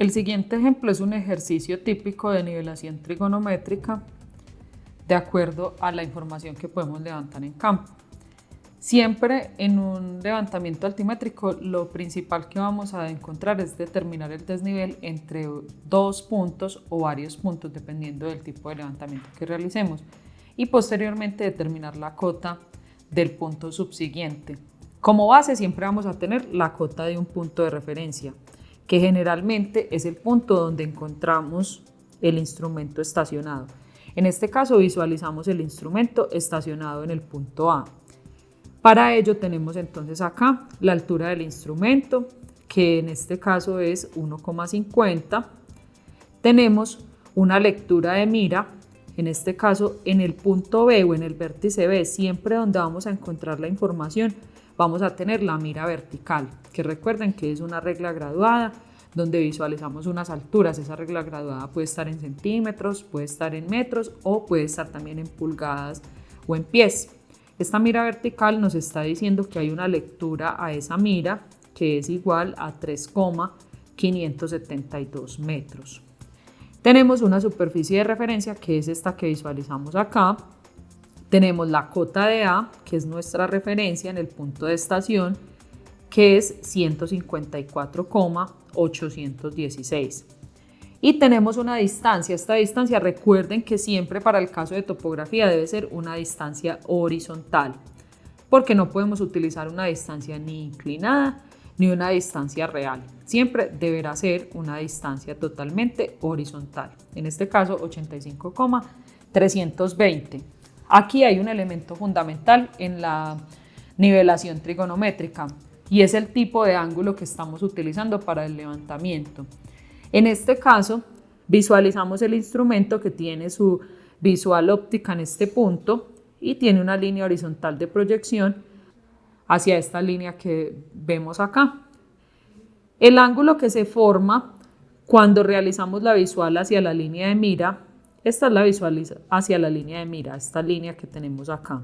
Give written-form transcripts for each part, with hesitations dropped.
El siguiente ejemplo es un ejercicio típico de nivelación trigonométrica de acuerdo a la información que podemos levantar en campo. Siempre en un levantamiento altimétrico lo principal que vamos a encontrar es determinar el desnivel entre dos puntos o varios puntos dependiendo del tipo de levantamiento que realicemos y posteriormente determinar la cota del punto subsiguiente. Como base siempre vamos a tener la cota de un punto de referencia, que generalmente es el punto donde encontramos el instrumento estacionado. En este caso visualizamos el instrumento estacionado en el punto A. Para ello tenemos entonces acá la altura del instrumento, que en este caso es 1,50. Tenemos una lectura de mira, en este caso en el punto B o en el vértice B, siempre donde vamos a encontrar la información, vamos a tener la mira vertical, que recuerden que es una regla graduada donde visualizamos unas alturas. Esa regla graduada puede estar en centímetros, puede estar en metros o puede estar también en pulgadas o en pies. Esta mira vertical nos está diciendo que hay una lectura a esa mira que es igual a 3,572 metros. Tenemos una superficie de referencia que es esta que visualizamos acá. Tenemos la cota de A, que es nuestra referencia en el punto de estación, que es 154,816. Y tenemos una distancia. Esta distancia, recuerden que siempre para el caso de topografía debe ser una distancia horizontal, porque no podemos utilizar una distancia ni inclinada ni una distancia real. Siempre deberá ser una distancia totalmente horizontal. En este caso, 85,320. Aquí hay un elemento fundamental en la nivelación trigonométrica y es el tipo de ángulo que estamos utilizando para el levantamiento. En este caso, visualizamos el instrumento que tiene su visual óptica en este punto y tiene una línea horizontal de proyección hacia esta línea que vemos acá. El ángulo que se forma cuando realizamos la visual hacia la línea de mira, esta es la visual hacia la línea de mira, esta línea que tenemos acá.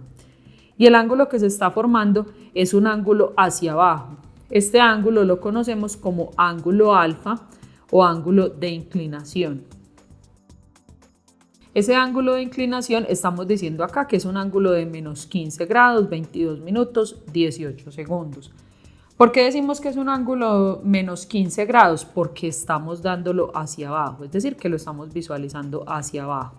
Y el ángulo que se está formando es un ángulo hacia abajo. Este ángulo lo conocemos como ángulo alfa o ángulo de inclinación. Ese ángulo de inclinación estamos diciendo acá que es un ángulo de menos 15 grados, 22 minutos, 18 segundos. ¿Por qué decimos que es un ángulo menos 15 grados? Porque estamos dándolo hacia abajo, es decir, que lo estamos visualizando hacia abajo.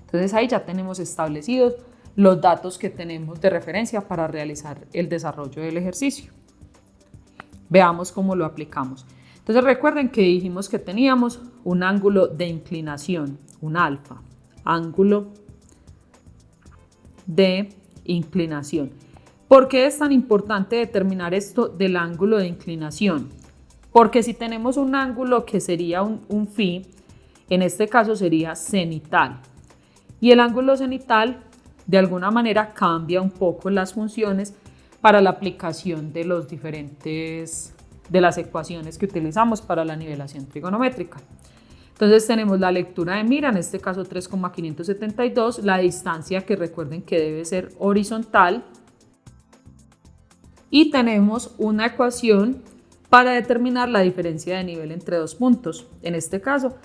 Entonces ahí ya tenemos establecidos los datos que tenemos de referencia para realizar el desarrollo del ejercicio. Veamos cómo lo aplicamos. Entonces recuerden que dijimos que teníamos un ángulo de inclinación, un alfa, ángulo de inclinación. ¿Por qué es tan importante determinar esto del ángulo de inclinación? Porque si tenemos un ángulo que sería un phi, en este caso sería cenital. Y el ángulo cenital de alguna manera cambia un poco las funciones para la aplicación de los diferentes de las ecuaciones que utilizamos para la nivelación trigonométrica. Entonces tenemos la lectura de mira, en este caso 3,572, la distancia que recuerden que debe ser horizontal y tenemos una ecuación para determinar la diferencia de nivel entre dos puntos. En este caso,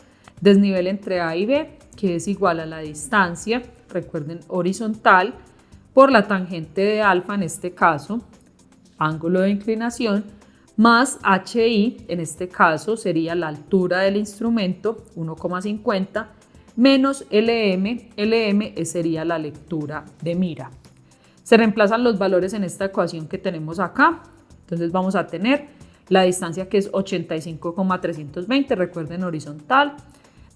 desnivel entre A y B, que es igual a la distancia, recuerden, horizontal, por la tangente de alfa, en este caso, ángulo de inclinación, más HI, en este caso sería la altura del instrumento, 1,50, menos LM, LM sería la lectura de mira. Se reemplazan los valores en esta ecuación que tenemos acá, entonces vamos a tener la distancia que es 85,320, recuerden horizontal.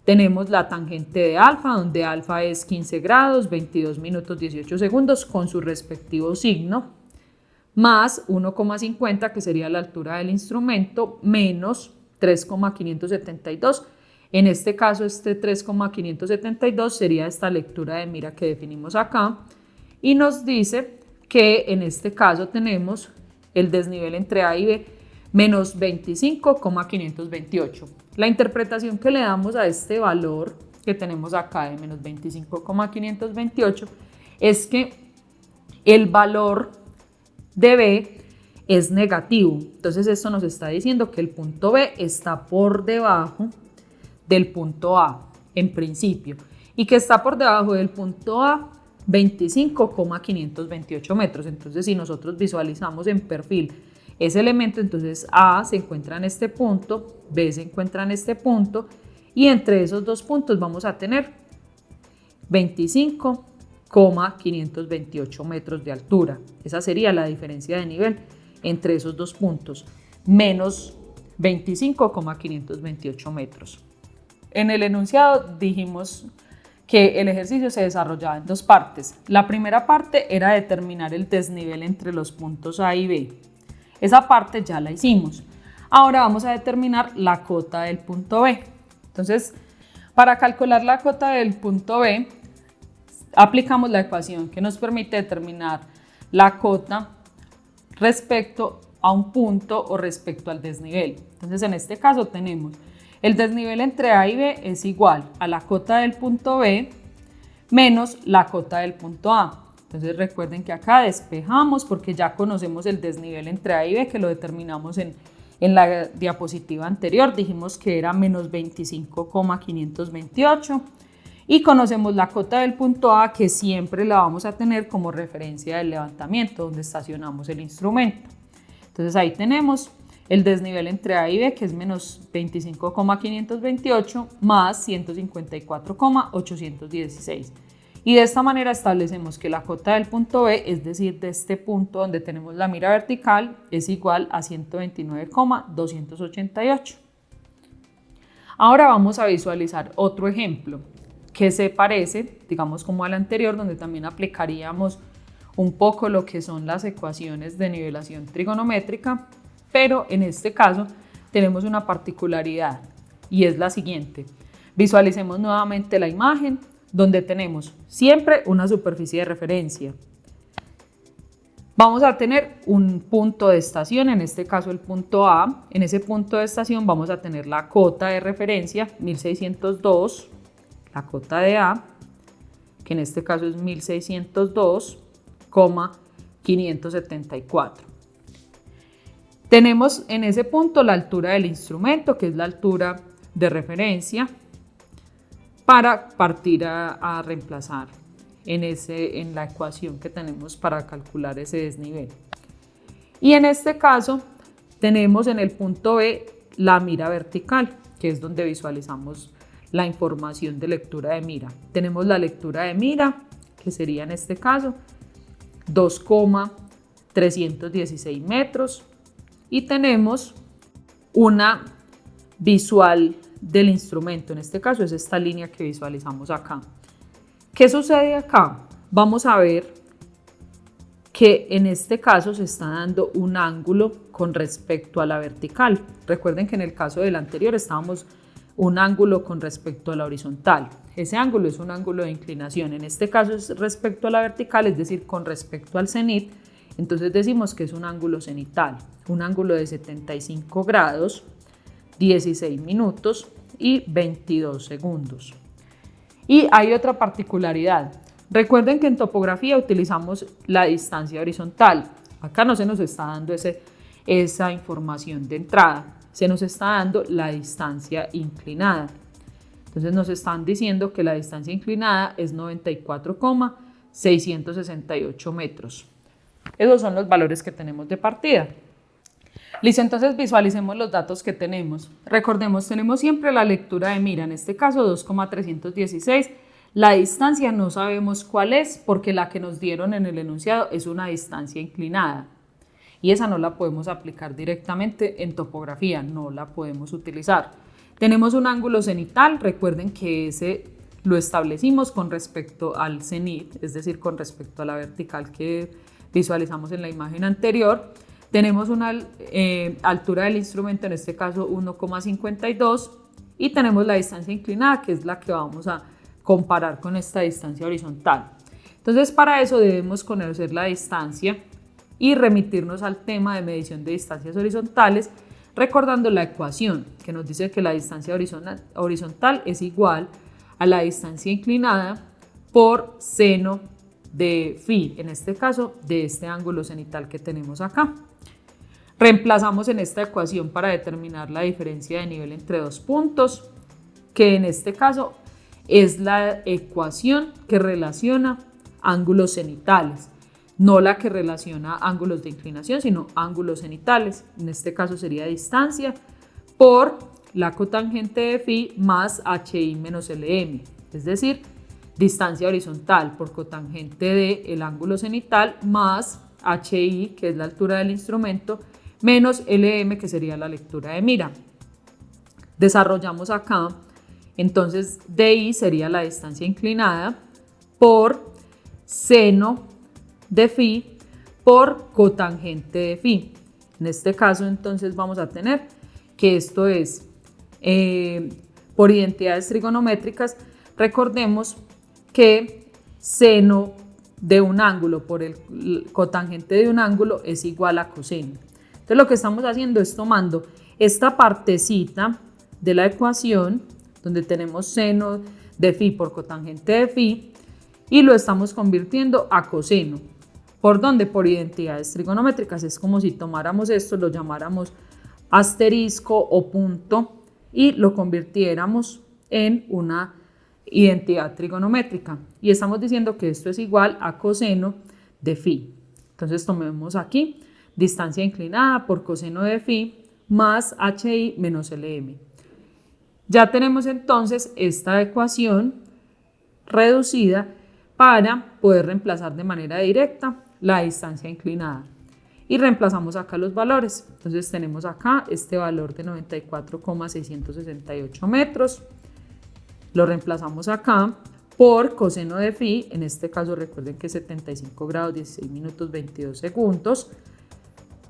Tenemos la tangente de alfa, donde alfa es 15 grados, 22 minutos, 18 segundos con su respectivo signo, más 1,50 que sería la altura del instrumento, menos 3,572. En este caso, este 3,572 sería esta lectura de mira que definimos acá y nos dice que en este caso tenemos el desnivel entre A y B menos 25,528. La interpretación que le damos a este valor que tenemos acá de menos 25,528 es que el valor de B es negativo. Entonces esto nos está diciendo que el punto B está por debajo del punto A en principio y que está por debajo del punto A 25,528 metros. Entonces si nosotros visualizamos en perfil ese elemento, entonces A se encuentra en este punto, B se encuentra en este punto y entre esos dos puntos vamos a tener 25,528 metros de altura. Esa sería la diferencia de nivel entre esos dos puntos, menos 25,528 metros. En el enunciado dijimos que el ejercicio se desarrollaba en dos partes. La primera parte era determinar el desnivel entre los puntos A y B. Esa parte ya la hicimos. Ahora vamos a determinar la cota del punto B. Entonces, para calcular la cota del punto B, aplicamos la ecuación que nos permite determinar la cota respecto a un punto o respecto al desnivel. Entonces, en este caso tenemos el desnivel entre A y B es igual a la cota del punto B menos la cota del punto A. Entonces recuerden que acá despejamos porque ya conocemos el desnivel entre A y B, que lo determinamos en la diapositiva anterior. Dijimos que era menos 25,528 y conocemos la cota del punto A, que siempre la vamos a tener como referencia del levantamiento donde estacionamos el instrumento. Entonces ahí tenemos el desnivel entre A y B, que es menos 25,528 más 154,816. Y de esta manera establecemos que la cota del punto B, es decir, de este punto donde tenemos la mira vertical, es igual a 129,288. Ahora vamos a visualizar otro ejemplo que se parece, digamos, como al anterior, donde también aplicaríamos un poco lo que son las ecuaciones de nivelación trigonométrica, pero en este caso tenemos una particularidad y es la siguiente. Visualicemos nuevamente la imagen donde tenemos siempre una superficie de referencia. Vamos a tener un punto de estación, en este caso el punto A. En ese punto de estación vamos a tener la cota de referencia 1602, la cota de A, que en este caso es 1602,574. Tenemos en ese punto la altura del instrumento, que es la altura de referencia, para partir a reemplazar en la ecuación que tenemos para calcular ese desnivel. Y en este caso tenemos en el punto B la mira vertical, que es donde visualizamos la información de lectura de mira. Tenemos la lectura de mira, que sería en este caso 2,316 metros, y tenemos una visual del instrumento, en este caso es esta línea que visualizamos acá. ¿Qué sucede acá? Vamos a ver que en este caso se está dando un ángulo con respecto a la vertical. Recuerden que en el caso del anterior estábamos un ángulo con respecto a la horizontal. Ese ángulo es un ángulo de inclinación. En este caso es respecto a la vertical, es decir, con respecto al cenit. Entonces decimos que es un ángulo cenital, un ángulo de 75 grados, 16 minutos y 22 segundos. Y hay otra particularidad. Recuerden que en topografía utilizamos la distancia horizontal. Acá no se nos está dando esa información de entrada, se nos está dando la distancia inclinada. Entonces nos están diciendo que la distancia inclinada es 94,668 metros. Esos son los valores que tenemos de partida. Listo, entonces visualicemos los datos que tenemos. Recordemos, tenemos siempre la lectura de mira, en este caso 2,316. La distancia no sabemos cuál es porque la que nos dieron en el enunciado es una distancia inclinada. Y esa no la podemos aplicar directamente en topografía, no la podemos utilizar. Tenemos un ángulo cenital, recuerden que ese lo establecimos con respecto al cenit, es decir, con respecto a la vertical que visualizamos en la imagen anterior. Tenemos una altura del instrumento, en este caso 1,52, y tenemos la distancia inclinada, que es la que vamos a comparar con esta distancia horizontal. Entonces, para eso debemos conocer la distancia y remitirnos al tema de medición de distancias horizontales, recordando la ecuación que nos dice que la distancia horizontal es igual a la distancia inclinada por seno de phi, en este caso de este ángulo cenital que tenemos acá. Reemplazamos en esta ecuación para determinar la diferencia de nivel entre dos puntos, que en este caso es la ecuación que relaciona ángulos cenitales, no la que relaciona ángulos de inclinación, sino ángulos cenitales. En este caso sería distancia por la cotangente de phi más HI menos LM, es decir, distancia horizontal por cotangente del ángulo cenital más HI, que es la altura del instrumento, menos LM, que sería la lectura de mira. Desarrollamos acá, entonces DI sería la distancia inclinada por seno de phi por cotangente de phi. En este caso entonces vamos a tener que esto es por identidades trigonométricas. Recordemos que seno de un ángulo por el cotangente de un ángulo es igual a coseno. Entonces lo que estamos haciendo es tomando esta partecita de la ecuación donde tenemos seno de phi por cotangente de phi y lo estamos convirtiendo a coseno. ¿Por dónde? Por identidades trigonométricas. Es como si tomáramos esto, lo llamáramos asterisco o punto y lo convirtiéramos en una identidad trigonométrica. Y estamos diciendo que esto es igual a coseno de phi. Entonces tomemos aquí distancia inclinada por coseno de phi más HI menos LM. Ya tenemos entonces esta ecuación reducida para poder reemplazar de manera directa la distancia inclinada. Y reemplazamos acá los valores. Entonces tenemos acá este valor de 94,668 metros. Lo reemplazamos acá por coseno de phi. En este caso recuerden que es 75 grados 16 minutos 22 segundos.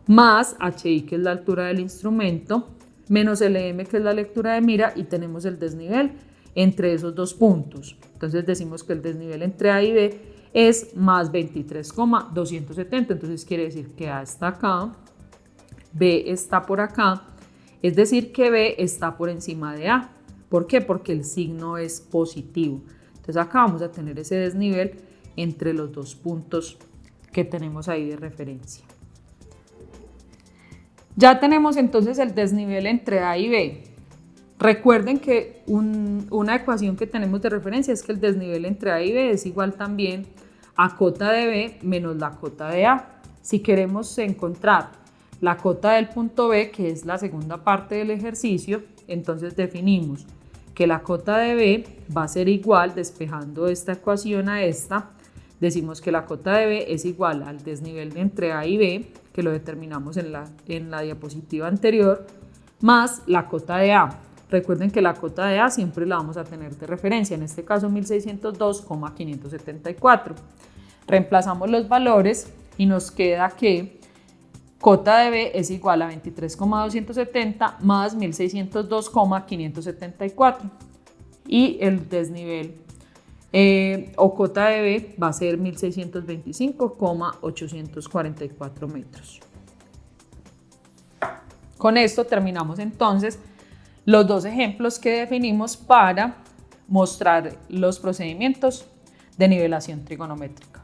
Más HI, que es la altura del instrumento, menos LM, que es la lectura de mira, y tenemos el desnivel entre esos dos puntos. Entonces decimos que el desnivel entre A y B es más 23,270, entonces quiere decir que A está acá, B está por acá, es decir que B está por encima de A. ¿Por qué? Porque el signo es positivo. Entonces acá vamos a tener ese desnivel entre los dos puntos que tenemos ahí de referencia. Ya tenemos entonces el desnivel entre A y B. Recuerden que una ecuación que tenemos de referencia es que el desnivel entre A y B es igual también a cota de B menos la cota de A. Si queremos encontrar la cota del punto B, que es la segunda parte del ejercicio, entonces definimos que la cota de B va a ser igual, despejando esta ecuación a esta, decimos que la cota de B es igual al desnivel entre A y B, que lo determinamos en la diapositiva anterior, más la cota de A. Recuerden que la cota de A siempre la vamos a tener de referencia, en este caso 1602,574. Reemplazamos los valores y nos queda que cota de B es igual a 23,270 más 1602,574 y el desnivel o cota de B va a ser 1625,844 metros. Con esto terminamos entonces los dos ejemplos que definimos para mostrar los procedimientos de nivelación trigonométrica.